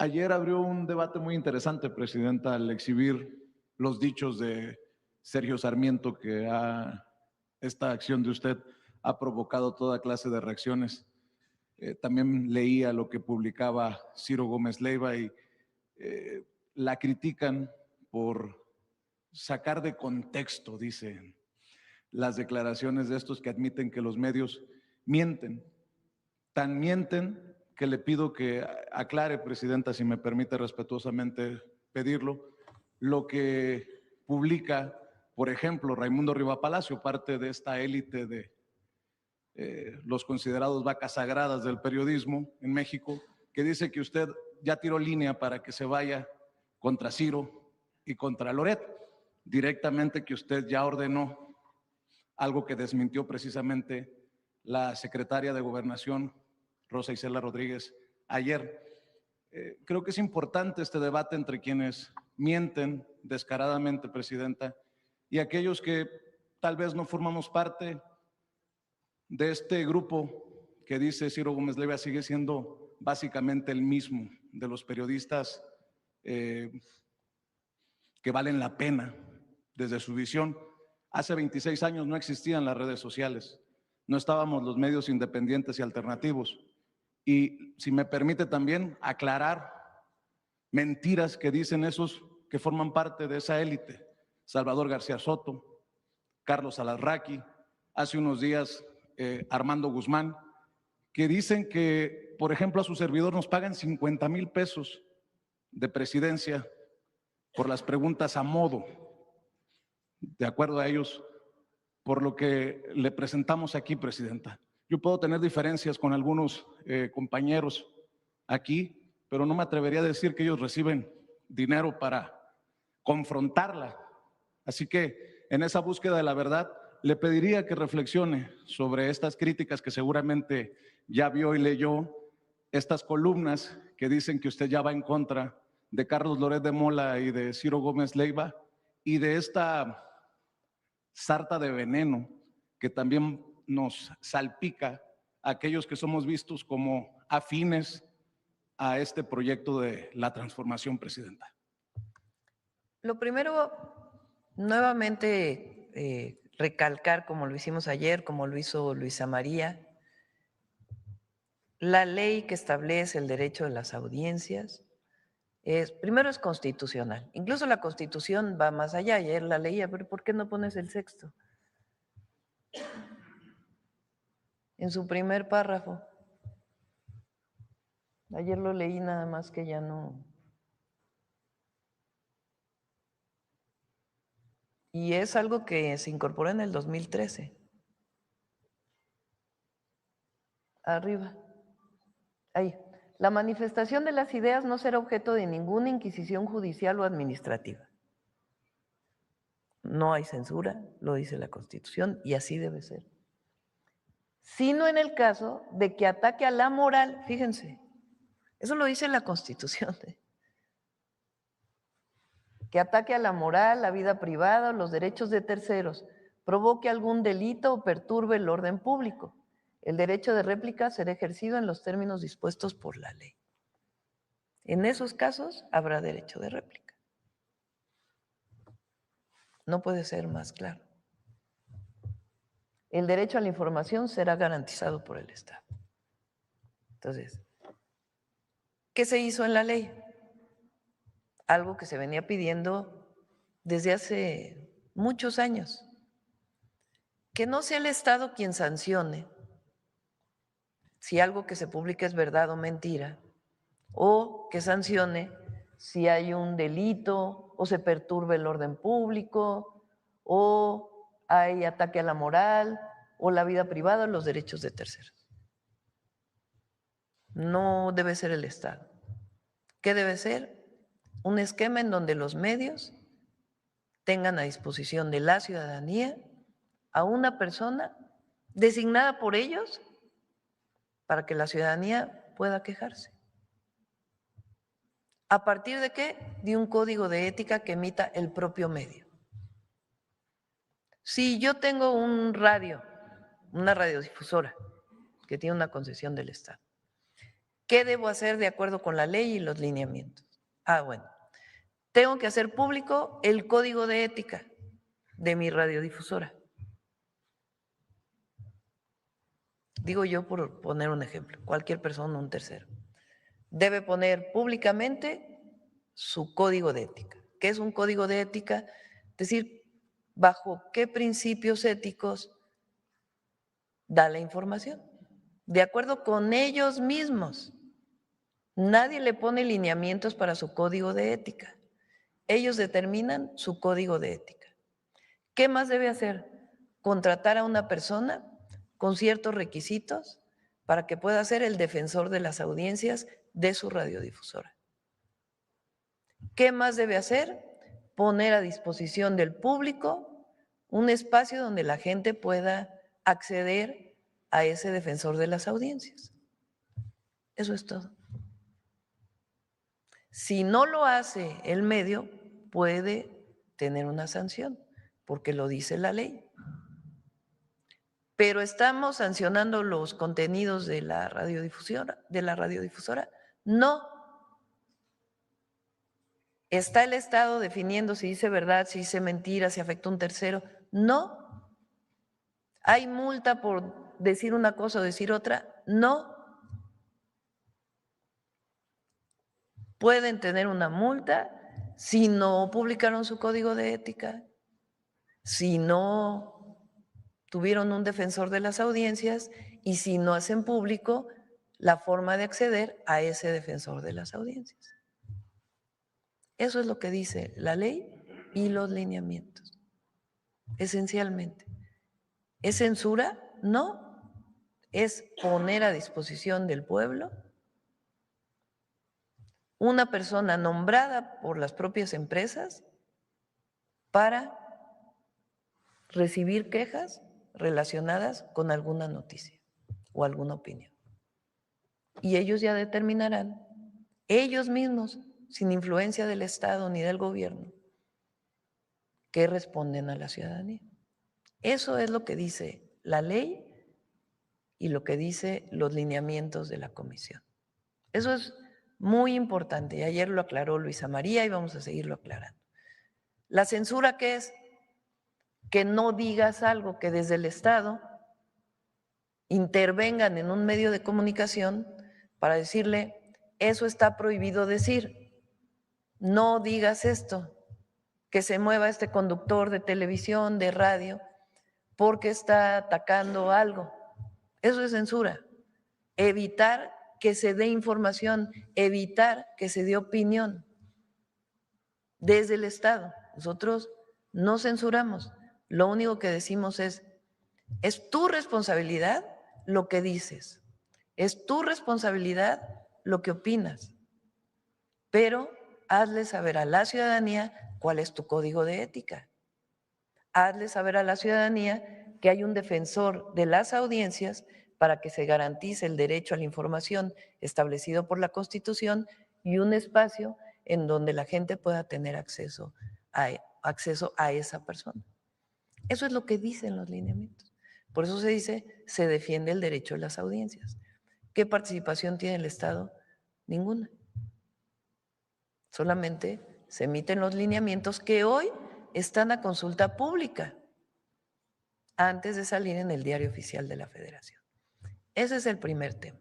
Ayer abrió un debate muy interesante, Presidenta, al exhibir los dichos de Sergio Sarmiento, que esta acción de usted ha provocado toda clase de reacciones. También leía lo que publicaba Ciro Gómez Leiva y la critican por sacar de contexto, dicen, las declaraciones de estos que admiten que los medios mienten. Tan mienten que le pido que aclare, Presidenta, si me permite respetuosamente pedirlo, lo que publica, por ejemplo, Raimundo Riva Palacio, parte de esta élite de los considerados vacas sagradas del periodismo en México, que dice que usted ya tiró línea para que se vaya contra Ciro y contra Loret, directamente que usted ya ordenó algo que desmintió precisamente la secretaria de Gobernación, Rosa Isela Rodríguez, ayer. Creo que es importante este debate entre quienes mienten descaradamente, Presidenta, y aquellos que tal vez no formamos parte de este grupo que dice Ciro Gómez Leiva sigue siendo básicamente el mismo de los periodistas que valen la pena desde su visión. Hace 26 años no existían las redes sociales, no estábamos los medios independientes y alternativos. Y si me permite también aclarar mentiras que dicen esos que forman parte de esa élite. Salvador García Soto, Carlos Alarraqui, hace unos días Armando Guzmán, que dicen que, por ejemplo, a su servidor nos pagan 50,000 pesos de presidencia por las preguntas a modo, de acuerdo a ellos, por lo que le presentamos aquí, Presidenta. Yo puedo tener diferencias con algunos compañeros aquí, pero no me atrevería a decir que ellos reciben dinero para confrontarla. Así que en esa búsqueda de la verdad, le pediría que reflexione sobre estas críticas que seguramente ya vio y leyó, estas columnas que dicen que usted ya va en contra de Carlos Loret de Mola y de Ciro Gómez Leiva y de esta sarta de veneno que también nos salpica a aquellos que somos vistos como afines a este proyecto de la transformación, Presidenta. Lo primero, nuevamente recalcar, como lo hicimos ayer, como lo hizo Luisa María, la ley que establece el derecho de las audiencias primero es constitucional. Incluso la Constitución va más allá. Ayer la leía, pero ¿por qué no pones el sexto? En su primer párrafo. Ayer lo leí nada más que ya no. Y es algo que se incorporó en el 2013. Arriba. Ahí. La manifestación de las ideas no será objeto de ninguna inquisición judicial o administrativa. No hay censura, lo dice la Constitución, y así debe ser. Sino en el caso de que ataque a la moral, fíjense, eso lo dice la Constitución, que ataque a la moral, la vida privada o los derechos de terceros, provoque algún delito o perturbe el orden público. El derecho de réplica será ejercido en los términos dispuestos por la ley. En esos casos habrá derecho de réplica. No puede ser más claro. El derecho a la información será garantizado por el Estado. Entonces, ¿qué se hizo en la ley? Algo que se venía pidiendo desde hace muchos años. Que no sea el Estado quien sancione si algo que se publica es verdad o mentira, o que sancione si hay un delito o se perturbe el orden público o hay ataque a la moral o la vida privada o los derechos de terceros. No debe ser el Estado. ¿Qué debe ser? Un esquema en donde los medios tengan a disposición de la ciudadanía a una persona designada por ellos para que la ciudadanía pueda quejarse. ¿A partir de qué? De un código de ética que emita el propio medio. Si yo tengo un radio, una radiodifusora que tiene una concesión del Estado, ¿Qué debo hacer de acuerdo con la ley y los lineamientos? Bueno, tengo que hacer público el código de ética de mi radiodifusora. Digo yo por poner un ejemplo, cualquier persona, un tercero. Debe poner públicamente su código de ética. ¿Qué es un código de ética? Es decir, bajo qué principios éticos da la información. De acuerdo con ellos mismos. Nadie le pone lineamientos para su código de ética. Ellos determinan su código de ética. ¿Qué más debe hacer? Contratar a una persona con ciertos requisitos para que pueda ser el defensor de las audiencias de su radiodifusora. ¿Qué más debe hacer? Poner a disposición del público un espacio donde la gente pueda acceder a ese defensor de las audiencias. Eso es todo. Si no lo hace el medio, puede tener una sanción, porque lo dice la ley. Pero estamos sancionando los contenidos de la radiodifusora, No. ¿Está el Estado definiendo si dice verdad, si dice mentira, si afecta a un tercero? No. ¿Hay multa por decir una cosa o decir otra? No. Pueden tener una multa si no publicaron su código de ética, si no tuvieron un defensor de las audiencias y si no hacen público la forma de acceder a ese defensor de las audiencias. Eso es lo que dice la ley y los lineamientos, esencialmente. ¿Es censura? No. Es poner a disposición del pueblo una persona nombrada por las propias empresas para recibir quejas relacionadas con alguna noticia o alguna opinión. Y ellos ya determinarán, ellos mismos, sin influencia del Estado ni del gobierno, qué responden a la ciudadanía. Eso es lo que dice la ley y lo que dice los lineamientos de la comisión. Eso es muy importante y ayer lo aclaró Luisa María y vamos a seguirlo aclarando. ¿La censura qué es? Que no digas algo, que desde el Estado intervengan en un medio de comunicación para decirle, eso está prohibido decir, no digas esto, que se mueva este conductor de televisión, de radio, porque está atacando algo. Eso es censura. Evitar que se dé información, evitar que se dé opinión desde el Estado. Nosotros no censuramos, lo único que decimos es tu responsabilidad lo que dices, es tu responsabilidad lo que opinas, pero hazle saber a la ciudadanía cuál es tu código de ética. Hazle saber a la ciudadanía que hay un defensor de las audiencias para que se garantice el derecho a la información establecido por la Constitución y un espacio en donde la gente pueda tener acceso a esa persona. Eso es lo que dicen los lineamientos. Por eso se dice, se defiende el derecho de las audiencias. ¿Qué participación tiene el Estado? Ninguna. Solamente se emiten los lineamientos que hoy están a consulta pública antes de salir en el Diario Oficial de la Federación. Ese es el primer tema.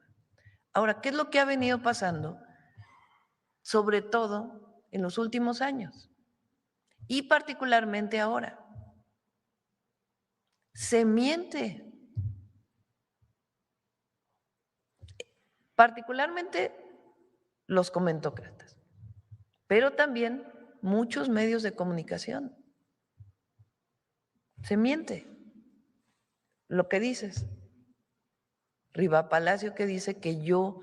Ahora, ¿qué es lo que ha venido pasando? Sobre todo en los últimos años y particularmente ahora. Se miente. Particularmente los comentócratas, pero también muchos medios de comunicación. Se miente. Lo que dices. Riva Palacio que dice que yo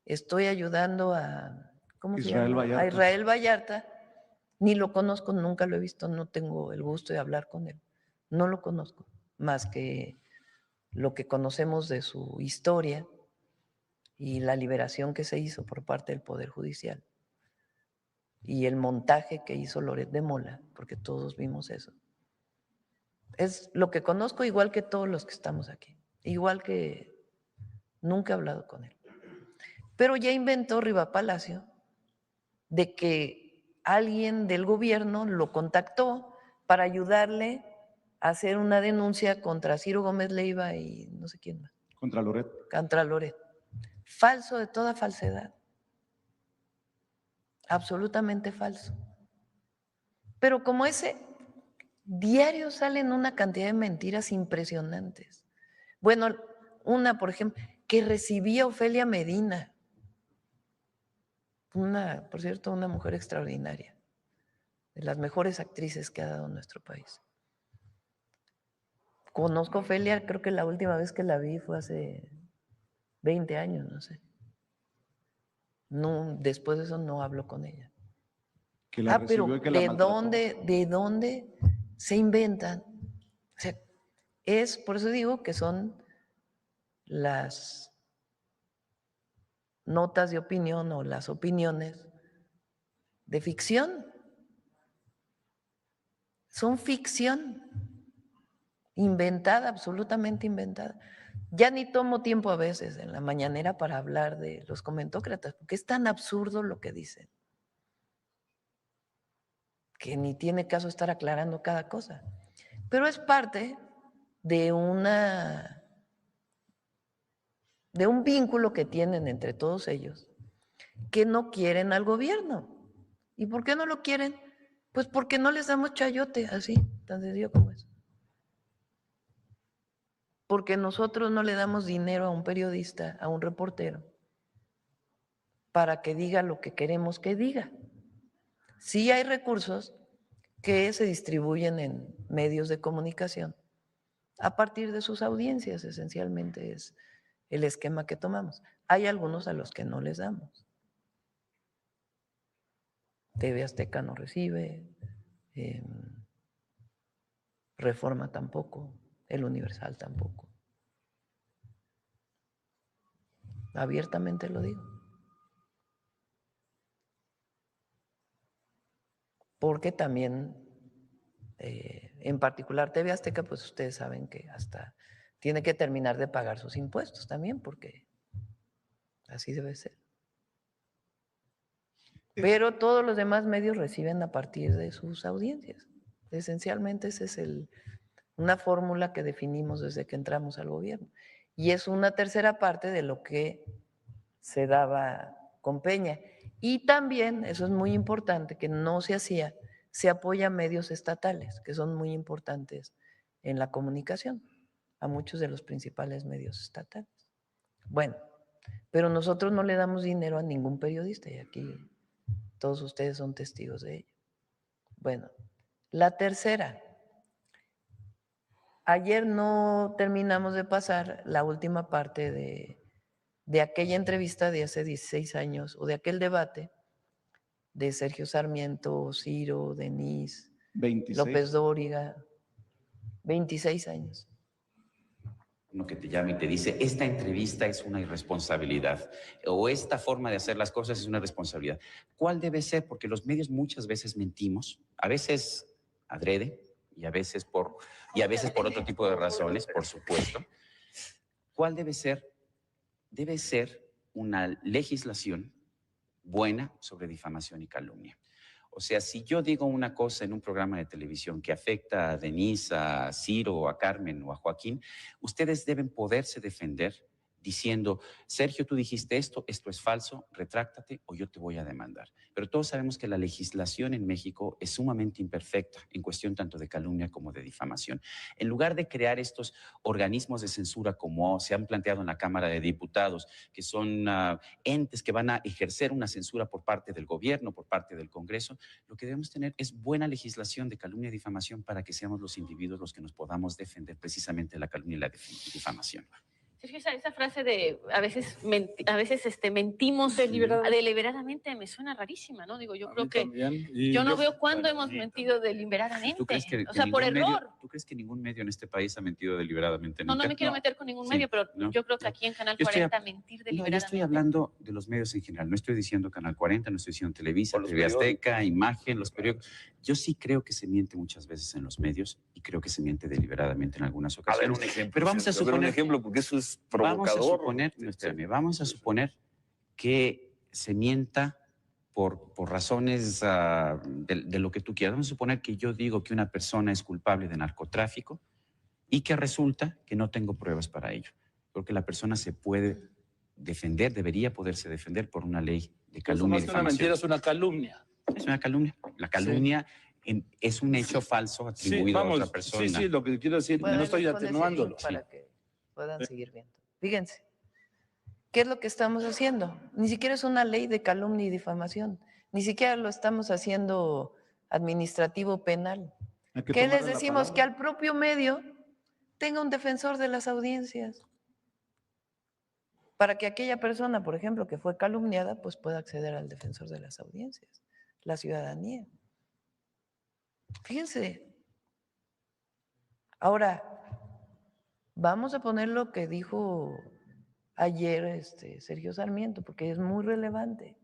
estoy ayudando a, ¿cómo se llama? Vallarta. A Israel Vallarta. Ni lo conozco, nunca lo he visto, no tengo el gusto de hablar con él. No lo conozco, más que lo que conocemos de su historia y la liberación que se hizo por parte del Poder Judicial y el montaje que hizo Loret de Mola, porque todos vimos eso. Es lo que conozco, igual que todos los que estamos aquí, igual que nunca he hablado con él. Pero ya inventó Riva Palacio de que alguien del gobierno lo contactó para ayudarle a hacer una denuncia contra Ciro Gómez Leiva y no sé quién más. Contra Loret. Contra Loret. Falso de toda falsedad. Absolutamente falso. Pero como ese diario salen una cantidad de mentiras impresionantes. Bueno, una, por ejemplo, que recibía Ofelia Medina, por cierto, una mujer extraordinaria, de las mejores actrices que ha dado nuestro país. Conozco a Ofelia, creo que la última vez que la vi fue hace 20 años, no sé. No, después de eso no hablo con ella. Que la recibió pero y que la maltrató. ¿de dónde se inventan? O sea, por eso digo que son las notas de opinión o las opiniones de ficción. Son ficción inventada, absolutamente inventada. Ya ni tomo tiempo a veces en la mañanera para hablar de los comentócratas, porque es tan absurdo lo que dicen, que ni tiene caso estar aclarando cada cosa. Pero es parte de un vínculo que tienen entre todos ellos, que no quieren al gobierno. ¿Y por qué no lo quieren? Pues porque no les damos chayote, así, tan sencillo como eso. Porque nosotros no le damos dinero a un periodista, a un reportero, para que diga lo que queremos que diga. Sí hay recursos que se distribuyen en medios de comunicación a partir de sus audiencias, esencialmente es el esquema que tomamos. Hay algunos a los que no les damos. TV Azteca no recibe, Reforma tampoco, El Universal tampoco. Abiertamente lo digo. Porque también, en particular TV Azteca, pues ustedes saben que hasta tiene que terminar de pagar sus impuestos también, porque así debe ser. Pero todos los demás medios reciben a partir de sus audiencias. Esencialmente esa es una fórmula que definimos desde que entramos al gobierno. Y es una tercera parte de lo que se daba con Peña. Y también, eso es muy importante, que no se hacía, se apoya a medios estatales, que son muy importantes en la comunicación, a muchos de los principales medios estatales. Bueno, pero nosotros no le damos dinero a ningún periodista y aquí todos ustedes son testigos de ello. Bueno, la tercera. Ayer no terminamos de pasar la última parte de aquella entrevista de hace 16 años o de aquel debate de Sergio Sarmiento, Ciro, Denise, 26. López Dóriga, 26 años. Uno que te llama y te dice, esta entrevista es una irresponsabilidad o esta forma de hacer las cosas es una responsabilidad. ¿Cuál debe ser? Porque los medios muchas veces mentimos, a veces adrede y a veces por otro tipo de razones, por supuesto. ¿Cuál debe ser? Debe ser una legislación buena sobre difamación y calumnia. O sea, si yo digo una cosa en un programa de televisión que afecta a Denise, a Ciro, a Carmen o a Joaquín, ustedes deben poderse defender diciendo, Sergio, tú dijiste esto es falso, retráctate o yo te voy a demandar. Pero todos sabemos que la legislación en México es sumamente imperfecta en cuestión tanto de calumnia como de difamación. En lugar de crear estos organismos de censura como se han planteado en la Cámara de Diputados, que son entes que van a ejercer una censura por parte del gobierno, por parte del Congreso, lo que debemos tener es buena legislación de calumnia y difamación para que seamos los individuos los que nos podamos defender precisamente de la calumnia y la difamación. Sergio, esa frase de a veces mentimos deliberadamente me suena rarísima, ¿no? Digo, yo creo que yo no veo cuándo hemos mentido deliberadamente. ¿Tú crees que, o sea, por error. ¿Tú crees que ningún medio en este país ha mentido deliberadamente nunca? No me quiero meter con ningún medio, pero yo creo que aquí en Canal 40 mentir deliberadamente. Yo estoy hablando de los medios en general, no estoy diciendo Canal 40, no estoy diciendo Televisa, TV Azteca, Imagen, los periódicos. Yo sí creo que se miente muchas veces en los medios y creo que se miente deliberadamente en algunas ocasiones. A ver, un ejemplo. Pero vamos a suponer, un ejemplo, porque eso es provocador. Vamos a suponer que se mienta por razones de lo que tú quieras. Vamos a suponer que yo digo que una persona es culpable de narcotráfico y que resulta que no tengo pruebas para ello. Creo que la persona se puede defender, debería poderse defender por una ley de calumnia y Eso más que una mentira, es una calumnia. Es una calumnia. La calumnia es un hecho falso atribuido a otra persona. Sí, lo que quiero decir, Bueno, no ahí estoy les pones el atenuándolo. link para que puedan seguir viendo. Fíjense, ¿qué es lo que estamos haciendo? Ni siquiera es una ley de calumnia y difamación, ni siquiera lo estamos haciendo administrativo penal. ¿Qué les decimos? Que al propio medio tenga un defensor de las audiencias, para que aquella persona, por ejemplo, que fue calumniada, pues pueda acceder al defensor de las audiencias, la ciudadanía. Fíjense. Ahora, vamos a poner lo que dijo ayer Sergio Sarmiento, porque es muy relevante.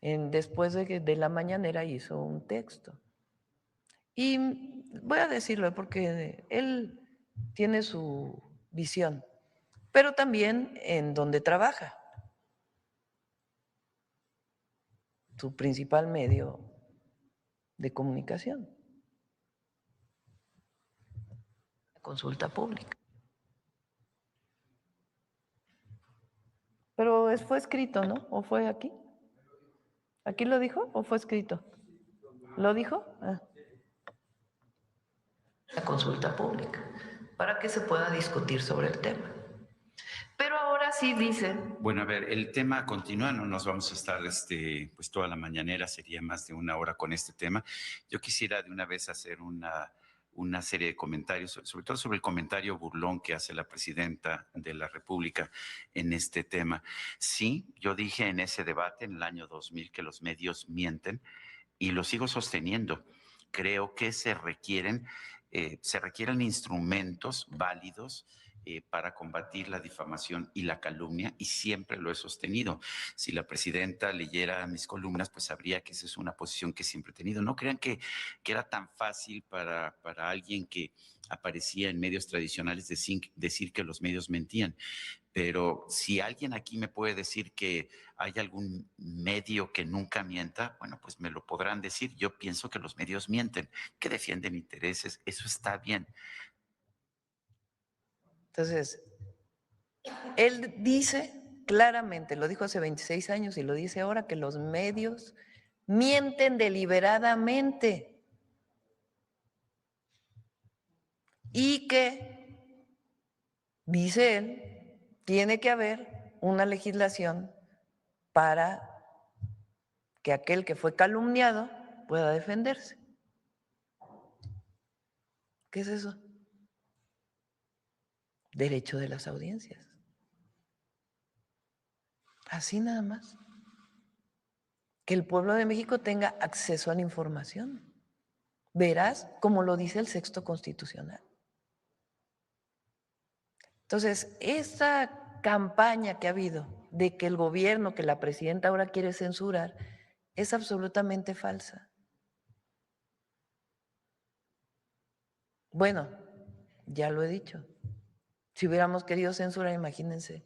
Después de la mañanera hizo un texto. Y voy a decirlo porque él tiene su visión, pero también en donde trabaja. Su principal medio de comunicación. Consulta pública. Pero fue escrito, ¿no? ¿O fue aquí? ¿Aquí lo dijo o fue escrito? ¿Lo dijo? Ah. La consulta pública, para que se pueda discutir sobre el tema. Pero ahora sí dicen. Bueno, a ver, el tema continúa, no nos vamos a estar pues toda la mañanera, sería más de una hora con este tema. Yo quisiera de una vez hacer una serie de comentarios, sobre todo sobre el comentario burlón que hace la presidenta de la República en este tema. Sí, yo dije en ese debate en el año 2000 que los medios mienten y lo sigo sosteniendo. Creo que se requieren instrumentos válidos para combatir la difamación y la calumnia, y siempre lo he sostenido. Si la presidenta leyera mis columnas, pues sabría que esa es una posición que siempre he tenido. No crean que era tan fácil para alguien que aparecía en medios tradicionales decir que los medios mentían. Pero si alguien aquí me puede decir que hay algún medio que nunca mienta, bueno, pues me lo podrán decir. Yo pienso que los medios mienten, que defienden intereses, eso está bien. Entonces, él dice claramente, lo dijo hace 26 años y lo dice ahora, que los medios mienten deliberadamente y que, dice él, tiene que haber una legislación para que aquel que fue calumniado pueda defenderse. ¿Qué es eso? Derecho de las audiencias. Así nada más. Que el pueblo de México tenga acceso a la información. Verás, como lo dice el sexto constitucional. Entonces, esa campaña que ha habido de que el gobierno, que la presidenta ahora quiere censurar, es absolutamente falsa. Bueno, ya lo he dicho. Si hubiéramos querido censurar, imagínense,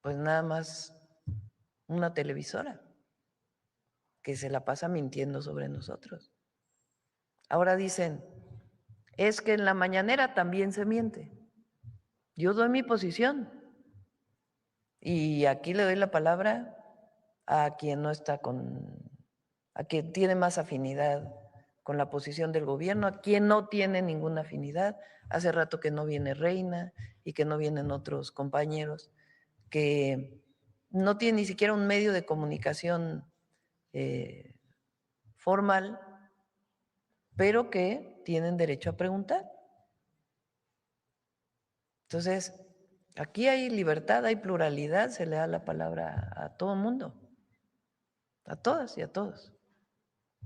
pues nada más una televisora que se la pasa mintiendo sobre nosotros. Ahora dicen, es que en la mañanera también se miente. Yo doy mi posición y aquí le doy la palabra a quien no está a quien tiene más afinidad con la posición del gobierno, a quien no tiene ninguna afinidad. Hace rato que no viene Reina y que no vienen otros compañeros que no tienen ni siquiera un medio de comunicación formal, pero que tienen derecho a preguntar. Entonces, aquí hay libertad, hay pluralidad, se le da la palabra a todo el mundo, a todas y a todos.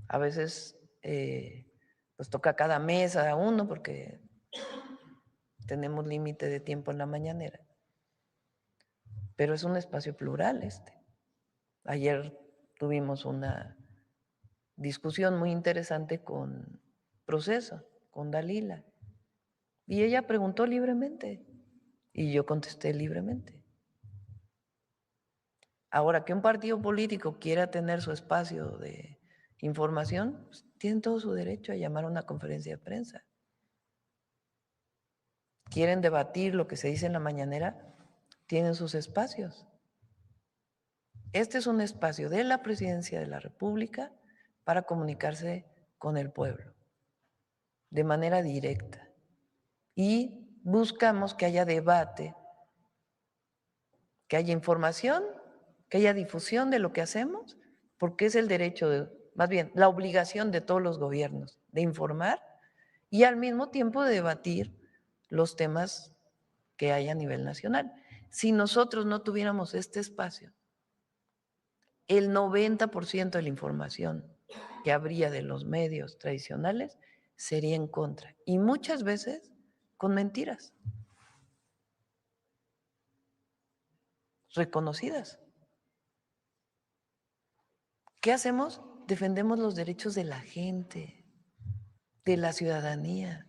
A veces pues toca cada mes a uno porque tenemos límite de tiempo en la mañanera, pero es un espacio plural este. Ayer tuvimos una discusión muy interesante con Proceso, con Dalila, y ella preguntó libremente y yo contesté libremente. Ahora, que un partido político quiera tener su espacio de información, pues, tienen todo su derecho a llamar a una conferencia de prensa. Quieren debatir lo que se dice en la mañanera, tienen sus espacios. Este es un espacio de la Presidencia de la República para comunicarse con el pueblo de manera directa. Y buscamos que haya debate, que haya información, que haya difusión de lo que hacemos, porque es el derecho, más bien, la obligación de todos los gobiernos de informar y al mismo tiempo de debatir los temas que hay a nivel nacional. Si nosotros no tuviéramos este espacio, el 90% de la información que habría de los medios tradicionales sería en contra, y muchas veces con mentiras reconocidas. ¿Qué hacemos? Defendemos los derechos de la gente, de la ciudadanía,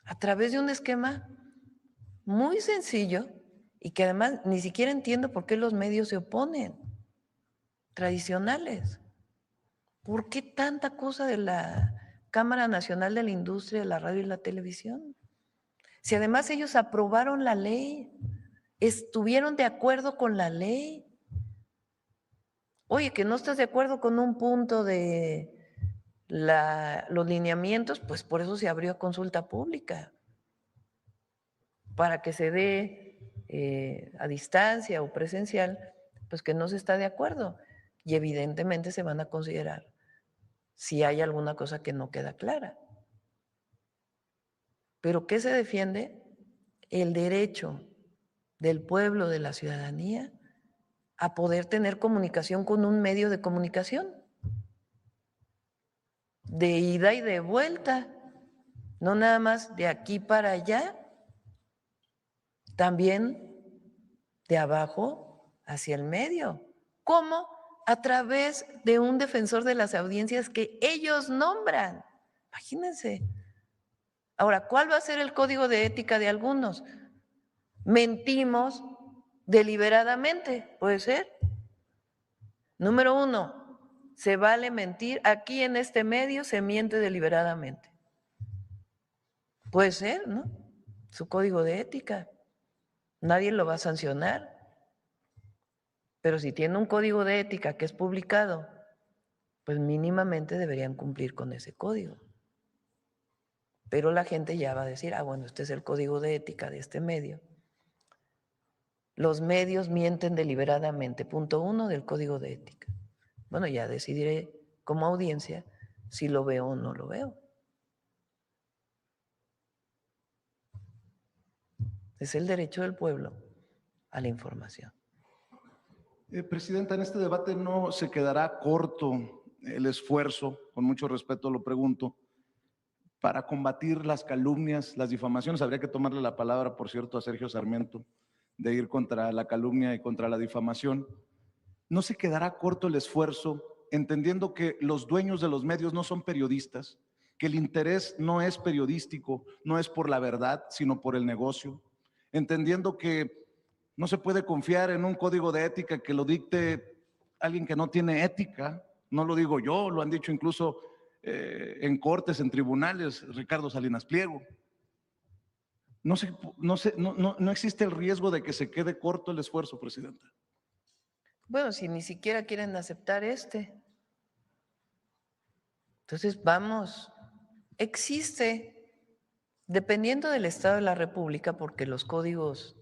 a través de un esquema muy sencillo y que además ni siquiera entiendo por qué los medios se oponen, tradicionales. ¿Por qué tanta cosa de la Cámara Nacional de la Industria de la Radio y la Televisión? Si además ellos aprobaron la ley, estuvieron de acuerdo con la ley. Oye, que no estás de acuerdo con un punto de los lineamientos, pues por eso se abrió consulta pública, para que se dé a distancia o presencial, pues que no se está de acuerdo. Y evidentemente se van a considerar si hay alguna cosa que no queda clara. ¿Pero qué se defiende? El derecho del pueblo, de la ciudadanía, a poder tener comunicación con un medio de comunicación, de ida y de vuelta, no nada más de aquí para allá, también de abajo hacia el medio. ¿Cómo? A través de un defensor de las audiencias que ellos nombran. Imagínense. Ahora, ¿cuál va a ser el código de ética de algunos? Mentimos deliberadamente, ¿puede ser? Número 1, se vale mentir. Aquí en este medio se miente deliberadamente. Puede ser, ¿no? Su código de ética. Nadie lo va a sancionar. Pero si tiene un código de ética que es publicado, pues mínimamente deberían cumplir con ese código. Pero la gente ya va a decir, bueno, este es el código de ética de este medio. Los medios mienten deliberadamente. Punto 1 del código de ética. Bueno, ya decidiré como audiencia si lo veo o no lo veo. Es el derecho del pueblo a la información. Presidenta, en este debate no se quedará corto el esfuerzo, con mucho respeto lo pregunto, para combatir las calumnias, las difamaciones. Habría que tomarle la palabra, por cierto, a Sergio Sarmiento, de ir contra la calumnia y contra la difamación. No se quedará corto el esfuerzo, entendiendo que los dueños de los medios no son periodistas, que el interés no es periodístico, no es por la verdad, sino por el negocio, entendiendo que no se puede confiar en un código de ética que lo dicte alguien que no tiene ética. No lo digo yo, lo han dicho incluso en cortes, en tribunales, Ricardo Salinas Pliego. No existe el riesgo de que se quede corto el esfuerzo, Presidenta. Bueno, si ni siquiera quieren aceptar entonces vamos, existe, dependiendo del Estado de la República, porque los códigos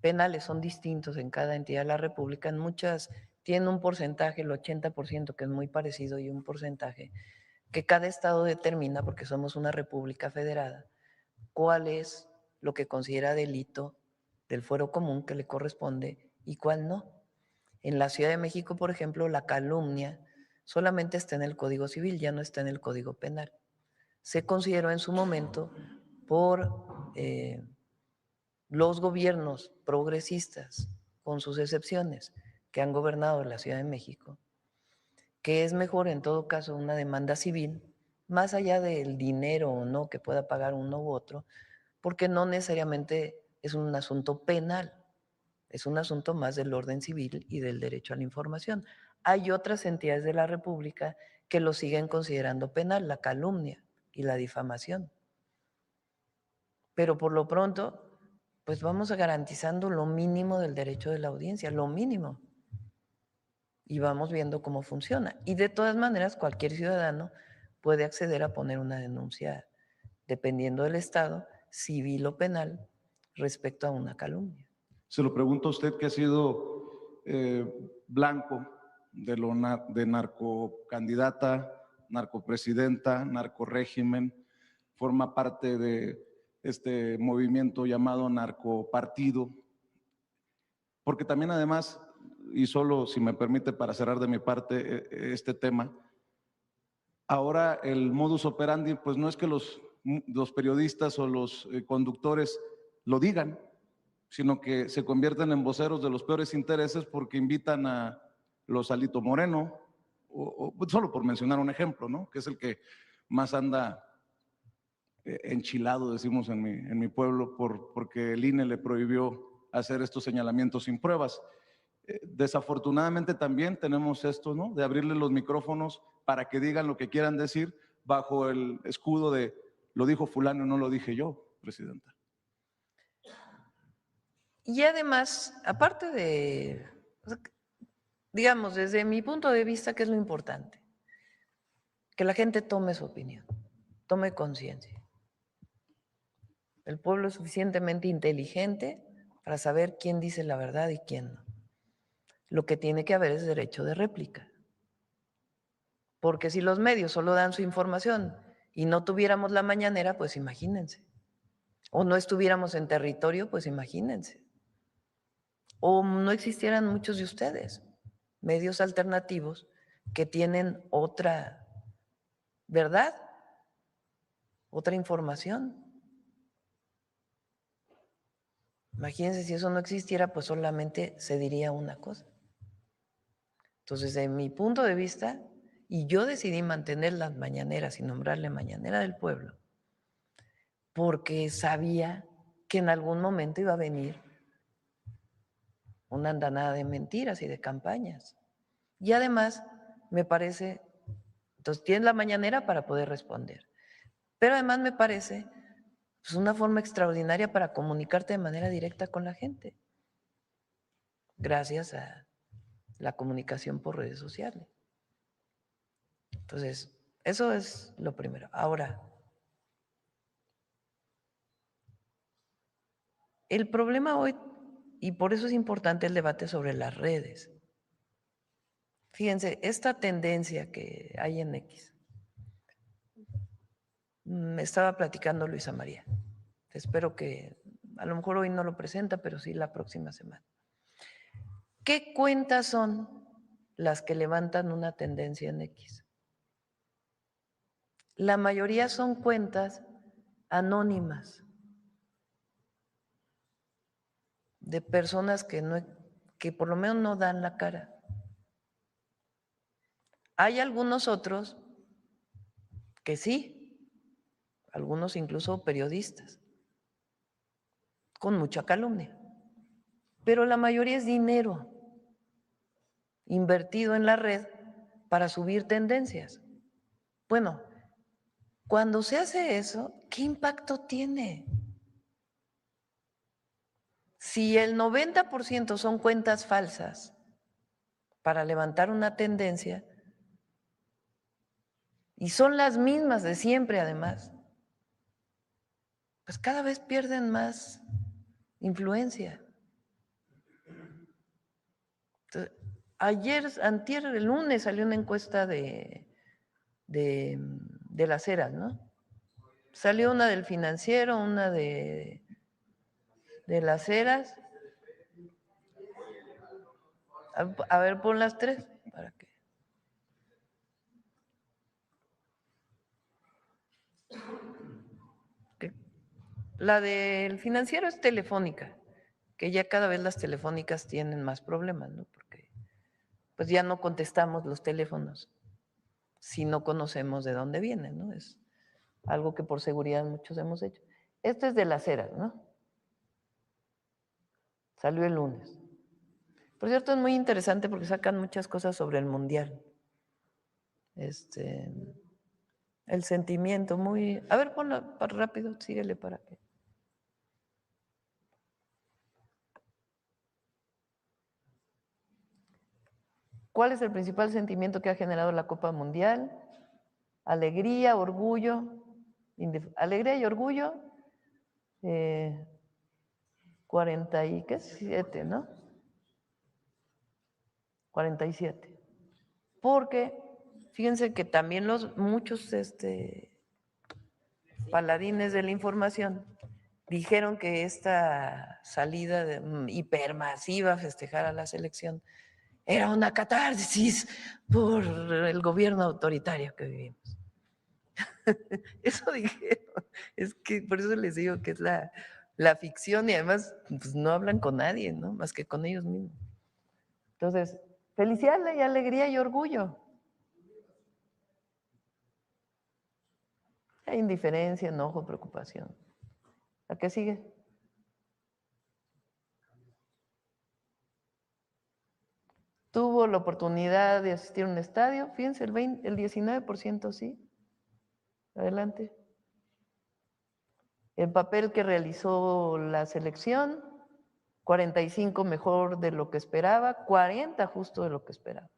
penales son distintos en cada entidad de la República, en muchas tienen un porcentaje, el 80%, que es muy parecido, y un porcentaje que cada estado determina, porque somos una república federada, cuál es lo que considera delito del fuero común que le corresponde y cuál no. En la Ciudad de México, por ejemplo, la calumnia solamente está en el Código Civil, ya no está en el Código Penal. Se consideró en su momento por los gobiernos progresistas, con sus excepciones, que han gobernado la Ciudad de México, que es mejor en todo caso una demanda civil, más allá del dinero o no que pueda pagar uno u otro, porque no necesariamente es un asunto penal, Es un asunto más del orden civil y del derecho a la información. Hay otras entidades de la República que lo siguen considerando penal, la calumnia y la difamación. Pero por lo pronto, pues vamos garantizando lo mínimo del derecho de la audiencia, lo mínimo. Y vamos viendo cómo funciona. Y de todas maneras, cualquier ciudadano puede acceder a poner una denuncia, dependiendo del estado, civil o penal, respecto a una calumnia. Se lo pregunto a usted, que ha sido blanco de narcocandidata, narcopresidenta, narcorégimen, forma parte de este movimiento llamado narcopartido, porque también además, y solo si me permite para cerrar de mi parte este tema, ahora el modus operandi pues no es que los periodistas o los conductores lo digan, sino que se convierten en voceros de los peores intereses porque invitan a los Alito Moreno, solo por mencionar un ejemplo, ¿no? Que es el que más anda enchilado, decimos en mi pueblo, porque el INE le prohibió hacer estos señalamientos sin pruebas. Desafortunadamente también tenemos esto, ¿no? De abrirle los micrófonos para que digan lo que quieran decir bajo el escudo de lo dijo fulano, no lo dije yo, presidenta. Y además, aparte de, digamos, desde mi punto de vista, ¿qué es lo importante? Que la gente tome su opinión, tome conciencia. El pueblo es suficientemente inteligente para saber quién dice la verdad y quién no. Lo que tiene que haber es derecho de réplica. Porque si los medios solo dan su información y no tuviéramos la mañanera, pues imagínense. O no estuviéramos en territorio, pues imagínense. O no existieran muchos de ustedes, medios alternativos que tienen otra verdad, otra información. Imagínense, si eso no existiera, pues solamente se diría una cosa. Entonces, de mi punto de vista, y yo decidí mantener las mañaneras y nombrarle Mañanera del Pueblo, porque sabía que en algún momento iba a venir una andanada de mentiras y de campañas. Y además, me parece, entonces tienes la mañanera para poder responder, pero además me parece pues, una forma extraordinaria para comunicarte de manera directa con la gente, gracias a la comunicación por redes sociales. Entonces, eso es lo primero. Ahora, el problema hoy, y por eso es importante el debate sobre las redes. Fíjense, esta tendencia que hay en X, me estaba platicando Luisa María. Espero que, a lo mejor hoy no lo presenta, pero sí la próxima semana. ¿Qué cuentas son las que levantan una tendencia en X? La mayoría son cuentas anónimas de personas que por lo menos no dan la cara. Hay algunos otros que sí, algunos incluso periodistas, con mucha calumnia, pero la mayoría es dinero invertido en la red para subir tendencias. Bueno, cuando se hace eso, ¿qué impacto tiene? Si el 90% son cuentas falsas para levantar una tendencia, y son las mismas de siempre además, pues cada vez pierden más influencia. Entonces, antier, el lunes salió una encuesta de las Heras, ¿no? Salió una del Financiero, una de las Heras. A ver, pon las tres para que. La del Financiero es Telefónica, que ya cada vez las telefónicas tienen más problemas, ¿no? Porque pues ya no contestamos los teléfonos si no conocemos de dónde vienen, ¿no? Es algo que por seguridad muchos hemos hecho. Este es de las Heras, ¿no? Salió el lunes. Por cierto, es muy interesante porque sacan muchas cosas sobre el Mundial. El sentimiento muy... A ver, ponlo rápido, síguele para que... ¿Cuál es el principal sentimiento que ha generado la Copa Mundial? Alegría, orgullo, alegría y orgullo, 47, ¿no? 47. Porque fíjense que también muchos paladines de la información dijeron que esta salida hipermasiva a festejar a la selección era una catarsis por el gobierno autoritario que vivimos. Eso dijeron. Es que por eso les digo que es la ficción y además pues, no hablan con nadie, ¿no? Más que con ellos mismos. Entonces, felicidad y alegría y orgullo. Hay indiferencia, enojo, preocupación. ¿A qué sigue? Tuvo la oportunidad de asistir a un estadio, fíjense, el 19% sí. Adelante. El papel que realizó la selección, 45 mejor de lo que esperaba, 40 justo de lo que esperaba.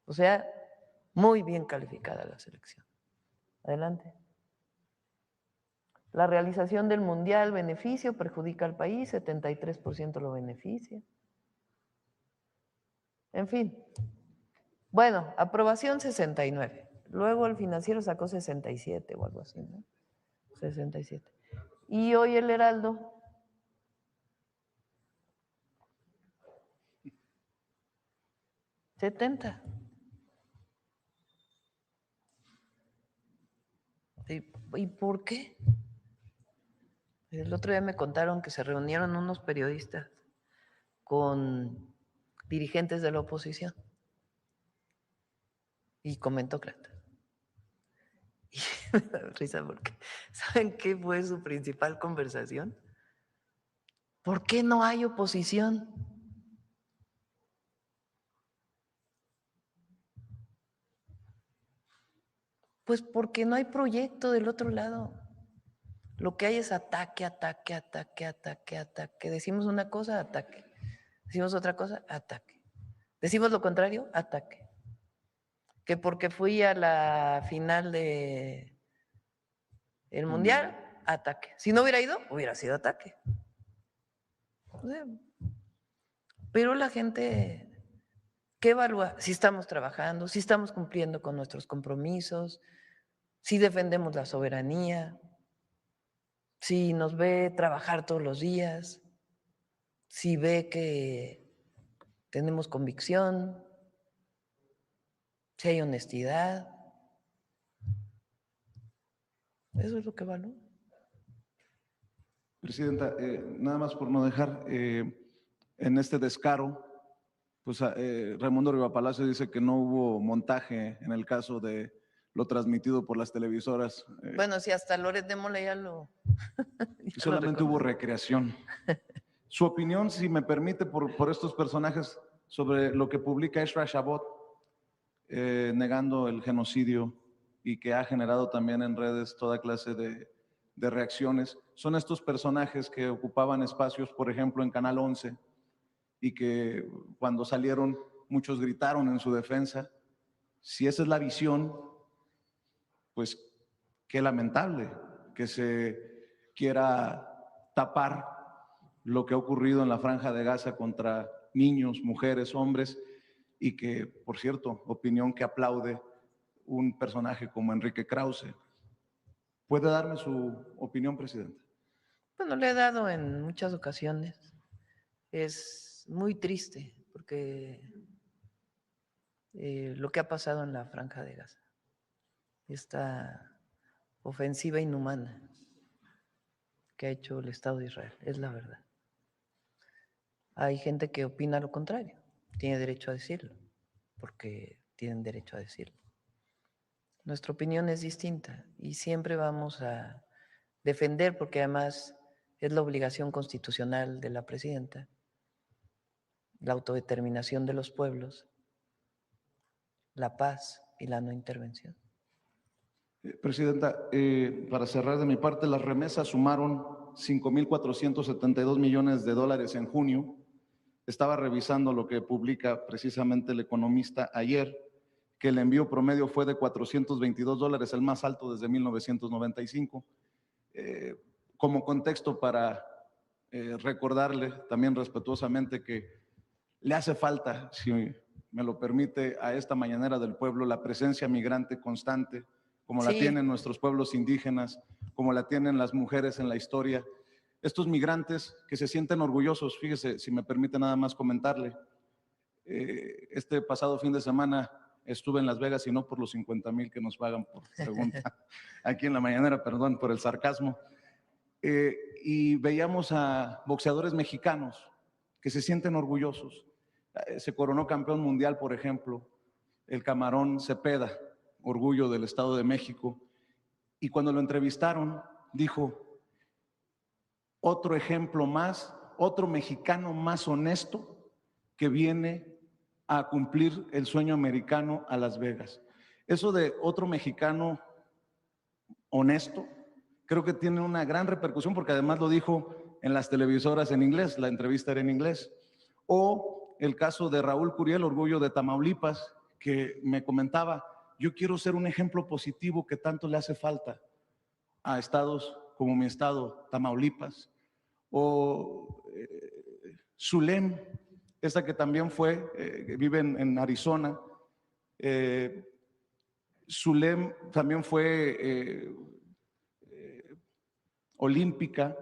O sea, muy bien calificada la selección. Adelante. La realización del Mundial, beneficio, perjudica al país, 73% lo beneficia. En fin. Bueno, aprobación 69. Luego el Financiero sacó 67 o algo así, ¿no? 67. Y hoy el Heraldo. ¿70? ¿Y por qué? El otro día me contaron que se reunieron unos periodistas con dirigentes de la oposición y comentócratas. Y me da risa porque, ¿saben qué fue su principal conversación? ¿Por qué no hay oposición? Pues porque no hay proyecto del otro lado. Lo que hay es ataque, ataque, ataque, ataque, ataque. Decimos una cosa, ataque. Decimos otra cosa, ataque. Decimos lo contrario, ataque. Que porque fui a la final de el Mundial, ataque. Si no hubiera ido, hubiera sido ataque. O sea, pero la gente, ¿qué evalúa? Si estamos trabajando, si estamos cumpliendo con nuestros compromisos, si defendemos la soberanía, si nos ve trabajar todos los días, si ve que tenemos convicción, si hay honestidad. Eso es lo que evalúa. Presidenta, nada más por no dejar, en este descaro, pues Raimundo Rivapalacio dice que no hubo montaje en el caso de lo transmitido por las televisoras. Bueno, si hasta Loret de Mola ya lo... Y solamente hubo recreación. Su opinión, si me permite, por estos personajes sobre lo que publica Ezra Shabot, negando el genocidio y que ha generado también en redes toda clase de reacciones. Son estos personajes que ocupaban espacios, por ejemplo, en Canal 11 y que cuando salieron muchos gritaron en su defensa. Si esa es la visión, pues qué lamentable que se quiera tapar lo que ha ocurrido en la Franja de Gaza contra niños, mujeres, hombres, y que, por cierto, opinión que aplaude un personaje como Enrique Krause. ¿Puede darme su opinión, presidente? Bueno, le he dado en muchas ocasiones. Es muy triste porque lo que ha pasado en la Franja de Gaza, esta ofensiva inhumana que ha hecho el Estado de Israel, es la verdad. Hay gente que opina lo contrario, tiene derecho a decirlo, porque tienen derecho a decirlo. Nuestra opinión es distinta y siempre vamos a defender, porque además es la obligación constitucional de la presidenta, la autodeterminación de los pueblos, la paz y la no intervención. Presidenta, para cerrar de mi parte, las remesas sumaron 5.472 millones de dólares en junio. Estaba revisando lo que publica precisamente El Economista ayer, que el envío promedio fue de 422 dólares, el más alto desde 1995. Como contexto para recordarle también respetuosamente que le hace falta, si me lo permite, a esta mañanera del pueblo la presencia migrante constante, como la Sí. tienen nuestros pueblos indígenas, como la tienen las mujeres en la historia. Estos migrantes que se sienten orgullosos, fíjese, si me permite nada más comentarle, este pasado fin de semana estuve en Las Vegas y no por los 50,000 que nos pagan por pregunta, aquí en la mañanera, perdón por el sarcasmo, y veíamos a boxeadores mexicanos que se sienten orgullosos. Se coronó campeón mundial, por ejemplo, el Camarón Cepeda, orgullo del Estado de México, y cuando lo entrevistaron dijo, otro ejemplo más, otro mexicano más honesto que viene a cumplir el sueño americano a Las Vegas. Eso de otro mexicano honesto, creo que tiene una gran repercusión porque además lo dijo en las televisoras en inglés, la entrevista era en inglés. O el caso de Raúl Curiel, orgullo de Tamaulipas, que me comentaba, yo quiero ser un ejemplo positivo que tanto le hace falta a estados como mi estado, Tamaulipas. O Zulem, esta que también fue, que vive en Arizona. Zulem también fue olímpica,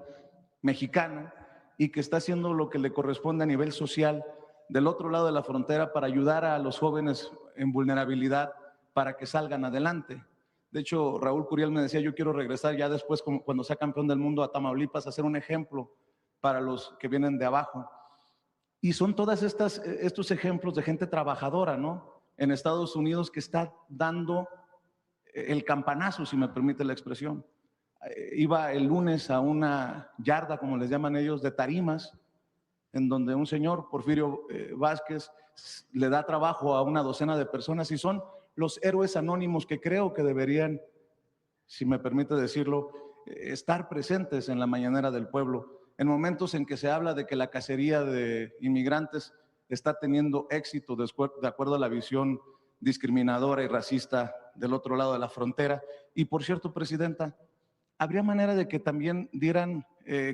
mexicana, y que está haciendo lo que le corresponde a nivel social del otro lado de la frontera para ayudar a los jóvenes en vulnerabilidad para que salgan adelante. De hecho, Raúl Curiel me decía, yo quiero regresar ya después, cuando sea campeón del mundo, a Tamaulipas, a ser un ejemplo para los que vienen de abajo. Y son todas estos ejemplos de gente trabajadora, ¿no? En Estados Unidos que está dando el campanazo, si me permite la expresión. Iba el lunes a una yarda, como les llaman ellos, de tarimas, en donde un señor, Porfirio Vázquez, le da trabajo a una docena de personas y son los héroes anónimos que creo que deberían, si me permite decirlo, estar presentes en la mañanera del pueblo. En momentos en que se habla de que la cacería de inmigrantes está teniendo éxito de acuerdo a la visión discriminadora y racista del otro lado de la frontera. Y por cierto, Presidenta, ¿habría manera de que también dieran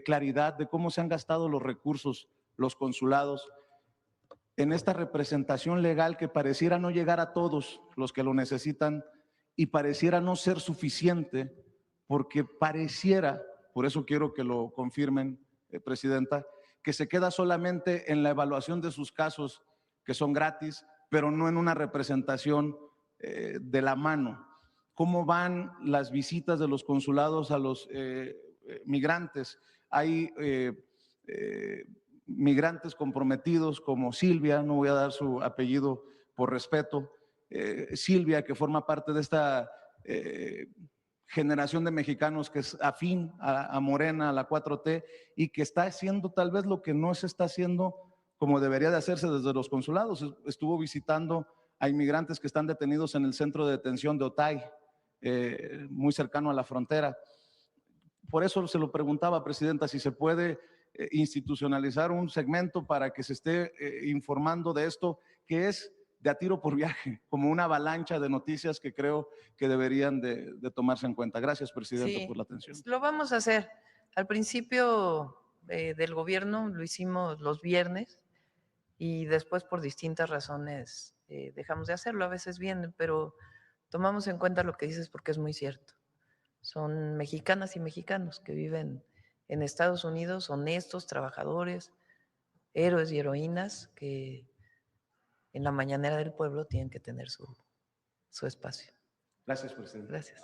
claridad de cómo se han gastado los recursos, los consulados, en esta representación legal que pareciera no llegar a todos los que lo necesitan y pareciera no ser suficiente, porque pareciera, por eso quiero que lo confirmen, Presidenta, que se queda solamente en la evaluación de sus casos, que son gratis, pero no en una representación de la mano? ¿Cómo van las visitas de los consulados a los migrantes? Hay migrantes comprometidos como Silvia, no voy a dar su apellido por respeto, Silvia, que forma parte de esta generación de mexicanos que es afín a Morena, a la 4T, y que está haciendo tal vez lo que no se está haciendo como debería de hacerse desde los consulados. Estuvo visitando a inmigrantes que están detenidos en el centro de detención de Otay, muy cercano a la frontera. Por eso se lo preguntaba, Presidenta, si se puede institucionalizar un segmento para que se esté informando de esto, que es de a tiro por viaje, como una avalancha de noticias que creo que deberían de tomarse en cuenta. Gracias, Presidenta, Sí, por la atención. lo vamos a hacer. Al principio del gobierno lo hicimos los viernes y después por distintas razones dejamos de hacerlo. A veces vienen, pero tomamos en cuenta lo que dices porque es muy cierto. Son mexicanas y mexicanos que viven en Estados Unidos, honestos, trabajadores, héroes y heroínas que en la mañanera del pueblo tienen que tener su espacio. Gracias, Presidenta. Gracias.